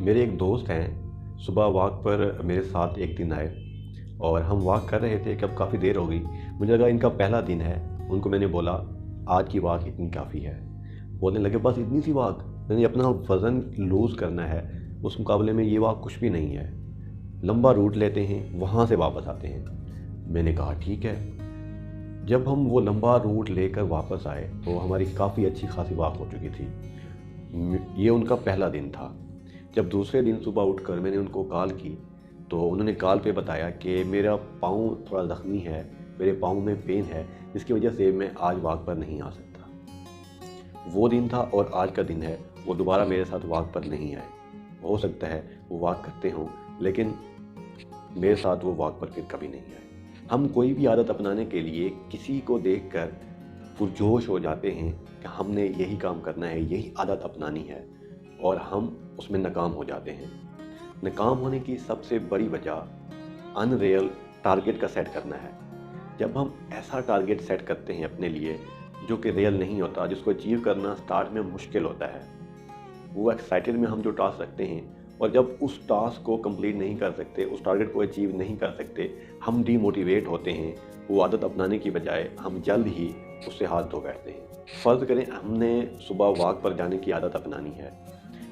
मेरे एक दोस्त हैं, सुबह वॉक पर मेरे साथ एक दिन आए और हम वॉक कर रहे थे कि अब काफ़ी देर हो गई। मुझे लगा इनका पहला दिन है। उनको मैंने बोला, आज की वॉक इतनी काफ़ी है। बोलने लगे, बस इतनी सी वॉक? मैंने अपना वज़न लूज़ करना है, उस मुकाबले में ये वॉक कुछ भी नहीं है। लंबा रूट लेते हैं, वहाँ से वापस आते हैं। मैंने कहा ठीक है। जब हम वो लंबा रूट लेकर वापस आए तो हमारी काफ़ी अच्छी खासी वॉक हो चुकी थी। ये उनका पहला दिन था। जब दूसरे दिन सुबह उठकर मैंने उनको कॉल की तो उन्होंने कॉल पे बताया कि मेरा पाँव थोड़ा ज़ख्मी है, मेरे पाँव में पेन है, जिसकी वजह से मैं आज वॉक पर नहीं आ सकता। वो दिन था और आज का दिन है, वो दोबारा मेरे साथ वॉक पर नहीं आए। हो सकता है वो वॉक करते हों, लेकिन मेरे साथ वो वॉक पर फिर कभी नहीं आए। हम कोई भी आदत अपनाने के लिए किसी को देखकर पुरजोश हो जाते हैं कि हमने यही काम करना है, यही आदत अपनानी है, और हम उसमें नाकाम हो जाते हैं। नाकाम होने की सबसे बड़ी वजह अनरियल टारगेट का सेट करना है। जब हम ऐसा टारगेट सेट करते हैं अपने लिए जो कि रियल नहीं होता, जिसको अचीव करना स्टार्ट में मुश्किल होता है, वो एक्साइटेड में हम जो टास्क रखते हैं और जब उस टास्क को कंप्लीट नहीं कर सकते, उस टारगेट को अचीव नहीं कर सकते, हम डीमोटिवेट होते हैं। वो आदत अपनाने की बजाय हम जल्द ही उससे हाथ धो बैठते हैं। फ़र्ज़ करें हमने सुबह वॉक पर जाने की आदत अपनानी है।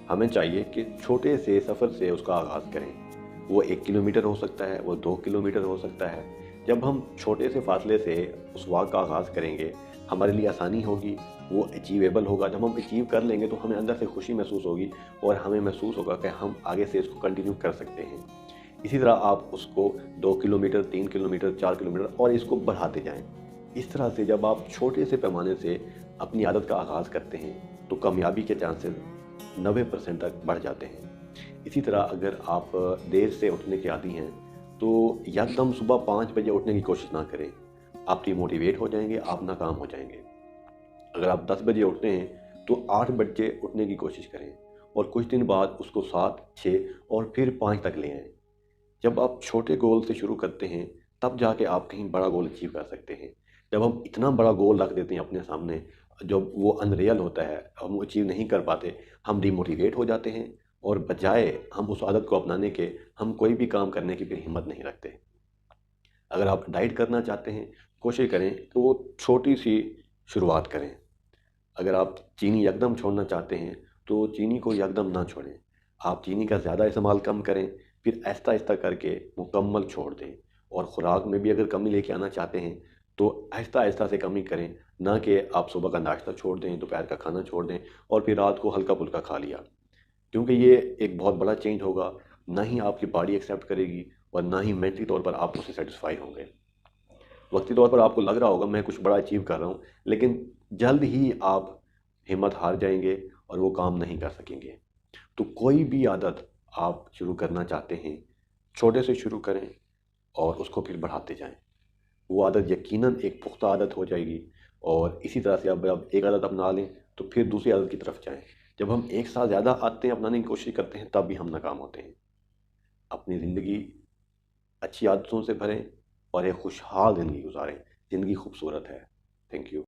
हमें चाहिए कि छोटे से सफ़र से उसका आगाज़ करें। वो 1 किलोमीटर हो सकता है, वो 2 किलोमीटर हो सकता है। जब हम छोटे से फासले से उस वॉक का आगाज़ करेंगे, हमारे लिए आसानी होगी, वो अचीवेबल होगा। जब हम अचीव कर लेंगे तो हमें अंदर से खुशी महसूस होगी और हमें महसूस होगा कि हम आगे से इसको कंटिन्यू कर सकते हैं। इसी तरह आप उसको 2 किलोमीटर, 3 किलोमीटर, 4 किलोमीटर और इसको बढ़ाते जाएँ। इस तरह से जब आप छोटे से पैमाने से अपनी आदत का आगाज़ करते हैं तो कामयाबी के चांसेस 90% तक बढ़ जाते हैं। इसी तरह अगर आप देर से उठने के आदी हैं तो यकदम सुबह 5 बजे उठने की कोशिश ना करें। आप डिमोटिवेट हो जाएंगे, आप नाकाम हो जाएंगे। अगर आप 10 बजे उठते हैं तो 8 बजे उठने की कोशिश करें और कुछ दिन बाद उसको 7, 6 और फिर 5 तक ले आएँ। जब आप छोटे गोल से शुरू करते हैं तब जाके आप कहीं बड़ा गोल अचीव कर सकते हैं। जब हम इतना बड़ा गोल रख देते हैं अपने सामने, जब वो अनरियल होता है, हम अचीव नहीं कर पाते, हम डिमोटिवेट हो जाते हैं और बजाय हम उस आदत को अपनाने के, हम कोई भी काम करने की फिर हिम्मत नहीं रखते। अगर आप डाइट करना चाहते हैं, कोशिश करें कि वो छोटी सी शुरुआत करें। अगर आप चीनी यकदम छोड़ना चाहते हैं तो चीनी को यकदम ना छोड़ें। आप चीनी का ज़्यादा इस्तेमाल कम करें, फिर आहिस्ता आहिस्ता करके मुकम्मल छोड़ दें। और ख़ुराक में भी अगर कमी लेके आना चाहते हैं तो आहिस्ता आहिस्ता से कमी करें, ना कि आप सुबह का नाश्ता छोड़ दें, दोपहर का खाना छोड़ दें और फिर रात को हल्का फुल्का खा लिया। क्योंकि ये एक बहुत बड़ा चेंज होगा। ना ही आपकी बॉडी एक्सेप्ट करेगी और ना ही मेंटली तौर पर आप उससे सेटिस्फाई होंगे। वक्ती तौर पर आपको लग रहा होगा मैं कुछ बड़ा अचीव कर रहा हूँ, लेकिन जल्द ही आप हिम्मत हार जाएंगे और वो काम नहीं कर सकेंगे। तो कोई भी आदत आप शुरू करना चाहते हैं, छोटे से शुरू करें और उसको फिर बढ़ाते जाएं। वो आदत यकीनन एक पुख्ता आदत हो जाएगी। और इसी तरह से अब आप एक आदत अपना लें तो फिर दूसरी आदत की तरफ जाएं। जब हम एक साथ ज़्यादा आदतें अपनाने की कोशिश करते हैं तब भी हम नाकाम होते हैं। अपनी ज़िंदगी अच्छी आदतों से भरें और एक खुशहाल ज़िंदगी गुजारें। ज़िंदगी खूबसूरत है। Thank you.